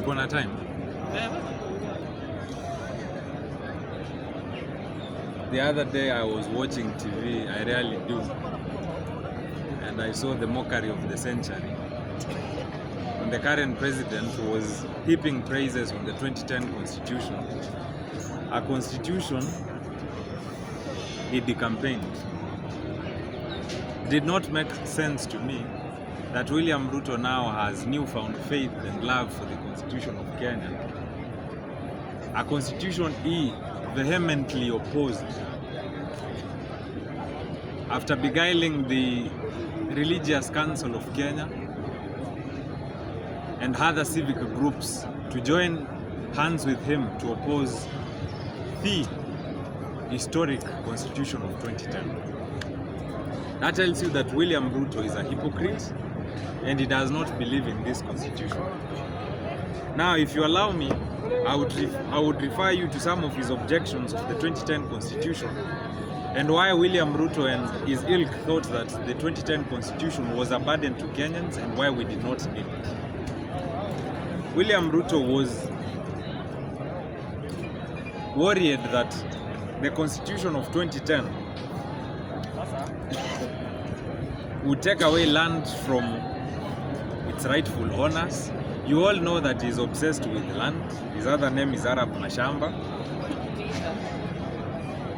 Tuko na time. The other day I was watching TV, I rarely do, and I saw the mockery of the century. When the current president was heaping praises on the 2010 constitution, a constitution he decampaigned. Did not make sense to me that William Ruto now has newfound faith and love for the Constitution of Kenya, a constitution he vehemently opposed after beguiling the Religious Council of Kenya and other civic groups to join hands with him to oppose the historic Constitution of 2010. That tells you that William Ruto is a hypocrite and he does not believe in this constitution. Now, if you allow me, I would refer you to some of his objections of the 2010 constitution and why William Ruto and his ilk thought that the 2010 constitution was a burden to Kenyans and why we did not need it. William Ruto was worried that the constitution of 2010 would take away land from its rightful owners. You all know that he's obsessed with land. His other name is Arab Mashamba.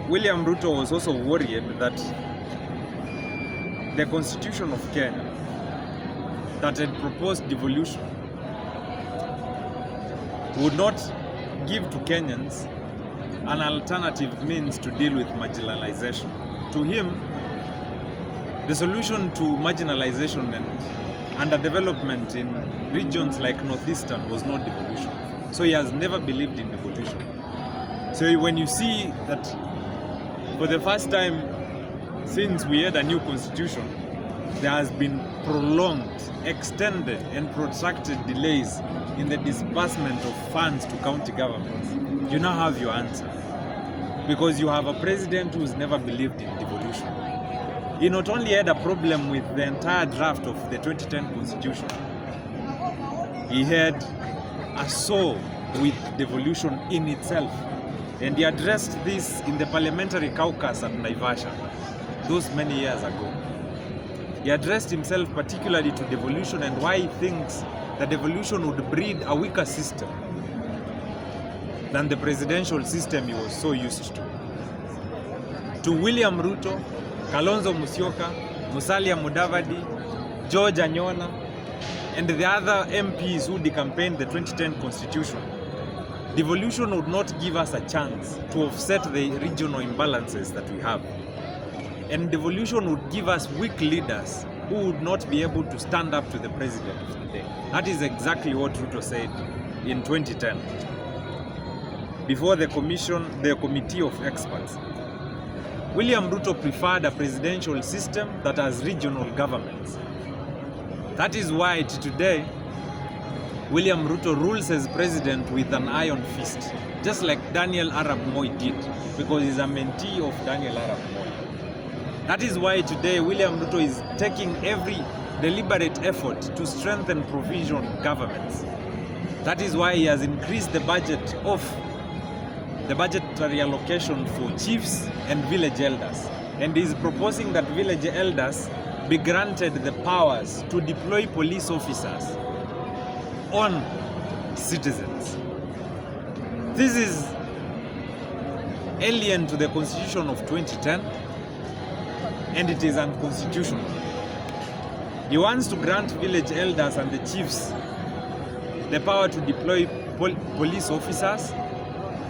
William Ruto was also worried that the Constitution of Kenya that had proposed devolution would not give to Kenyans an alternative means to deal with marginalization. To him, the solution to marginalization and underdevelopment in regions like Northeastern was not devolution. So he has never believed in devolution. So when you see that for the first time since we had a new constitution, there has been prolonged, extended and protracted delays in the disbursement of funds to county governments, you now have your answer. Because you have a president who's never believed in devolution. He not only had a problem with the entire draft of the 2010 constitution, he had a soul with devolution in itself. And he addressed this in the parliamentary caucus at Naivasha, those many years ago. He addressed himself particularly to devolution and why he thinks that devolution would breed a weaker system than the presidential system he was so used to. To William Ruto, Kalonzo Musyoka, Musalia Mudavadi, George Anyona, and the other MPs who decampaigned the 2010 constitution, devolution would not give us a chance to offset the regional imbalances that we have. And devolution would give us weak leaders who would not be able to stand up to the president of the day. That is exactly what Ruto said in 2010 before the committee of experts. William Ruto preferred a presidential system that has regional governments. That is why today William Ruto rules as president with an iron fist, just like Daniel Arap Moi did, because he's a mentee of Daniel Arap Moi. That is why today William Ruto is taking every deliberate effort to strengthen provincial governments. That is why he has increased the budgetary allocation for chiefs and village elders. And he is proposing that village elders be granted the powers to deploy police officers on citizens. This is alien to the Constitution of 2010 and it is unconstitutional. He wants to grant village elders and the chiefs the power to deploy police officers,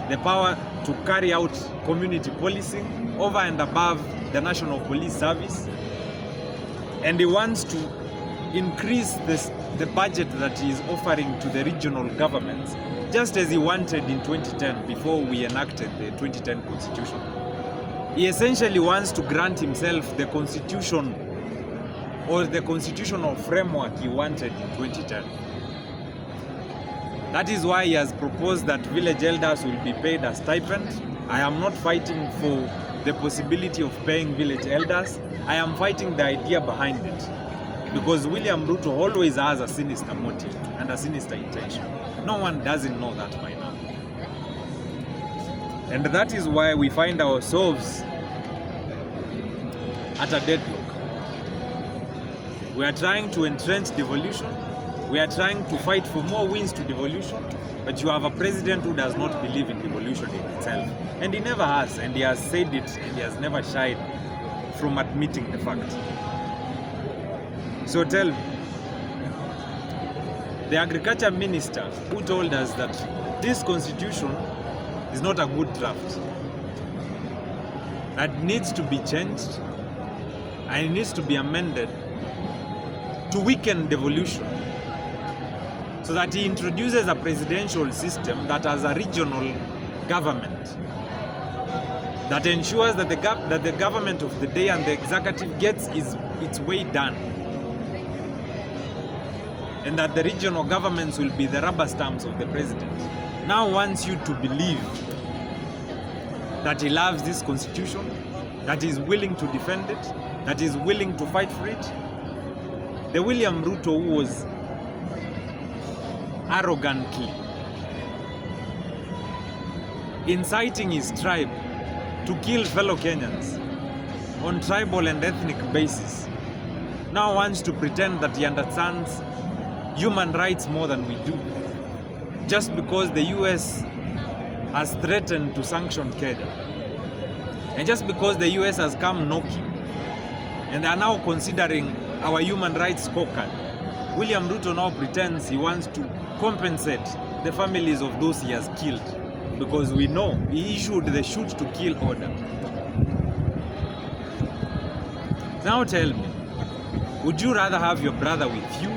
the power to carry out community policing over and above the National Police Service, and he wants to increase the budget that he is offering to the regional governments, just as he wanted in 2010 before we enacted the 2010 constitution. He essentially wants to grant himself the constitution or the constitutional framework he wanted in 2010. That is why he has proposed that village elders will be paid a stipend. I am not fighting for the possibility of paying village elders. I am fighting the idea behind it. Because William Ruto always has a sinister motive and a sinister intention. No one doesn't know that by now. And that is why we find ourselves at a deadlock. We are trying to entrench devolution. We are trying to fight for more wins to devolution. But you have a president who does not believe in devolution in itself. And he never has. And he has said it, and he has never shied from admitting the fact. So tell me, the agriculture minister who told us that this constitution is not a good draft, that needs to be changed and it needs to be amended to weaken devolution, so that he introduces a presidential system that has a regional government that ensures that the government of the day and the executive gets its way done, and that the regional governments will be the rubber stamps of the president. Now wants you to believe that he loves this constitution, that he is willing to defend it, that he is willing to fight for it. The William Ruto who was arrogantly inciting his tribe to kill fellow Kenyans on tribal and ethnic basis now wants to pretend that he understands human rights more than we do, just because the US has threatened to sanction Kenya, and just because the US has come knocking and they are now considering our human rights scorecard. William Ruto now pretends he wants to compensate the families of those he has killed, because we know he issued the shoot to kill order. Now tell me, would you rather have your brother with you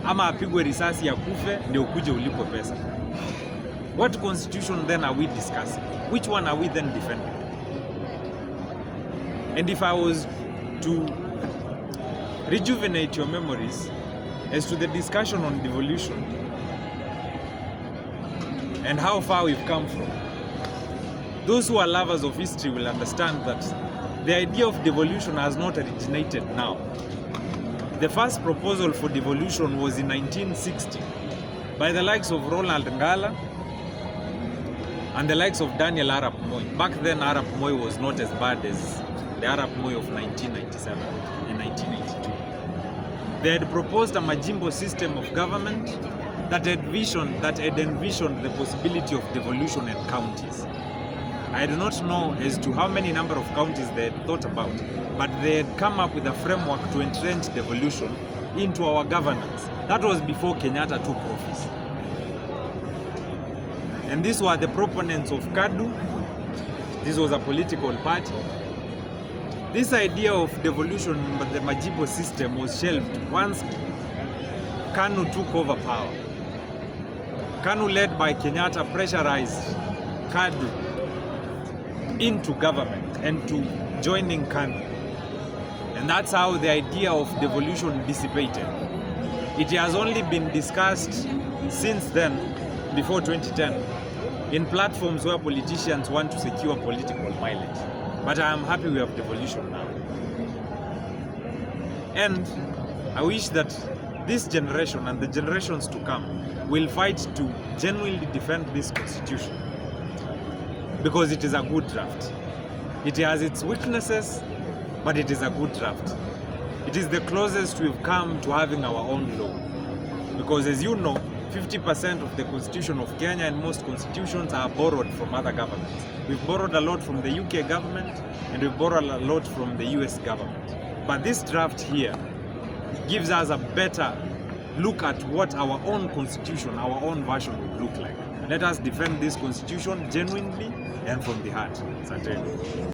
ama apigwe risasi ya kufe ndio ukuje ulipwe pesa? What constitution then are we discussing? Which one are we then defending? And if I was to rejuvenate your memories as to the discussion on devolution and how far we've come from, those who are lovers of history will understand that the idea of devolution has not originated now. The first proposal for devolution was in 1960 by the likes of Ronald Ngala and the likes of Daniel Arap Moi. Back then, Arap Moi was not as bad as the Arap Moi of 1997 and 1982. They had proposed a majimbo system of government that had envisioned the possibility of devolution in counties. I do not know as to how many number of counties they had thought about, but they had come up with a framework to entrench devolution into our governance. That was before Kenyatta took office. And these were the proponents of KADU. This was a political party. This idea of devolution, but the majimbo system, was shelved once KANU took over power. KANU, led by Kenyatta, pressurized KADU into government and to joining KANU. And that's how the idea of devolution dissipated. It has only been discussed since then, before 2010, in platforms where politicians want to secure political mileage. But I am happy we have devolution now. And I wish that this generation and the generations to come will fight to genuinely defend this constitution, because it is a good draft. It has its weaknesses, but it is a good draft. It is the closest we've come to having our own law. Because as you know, 50% of the constitution of Kenya and most constitutions are borrowed from other governments. We've borrowed a lot from the UK government and we've borrowed a lot from the US government. But this draft here gives us a better look at what our own constitution, our own version would look like. Let us defend this constitution genuinely and from the heart. Asanteni.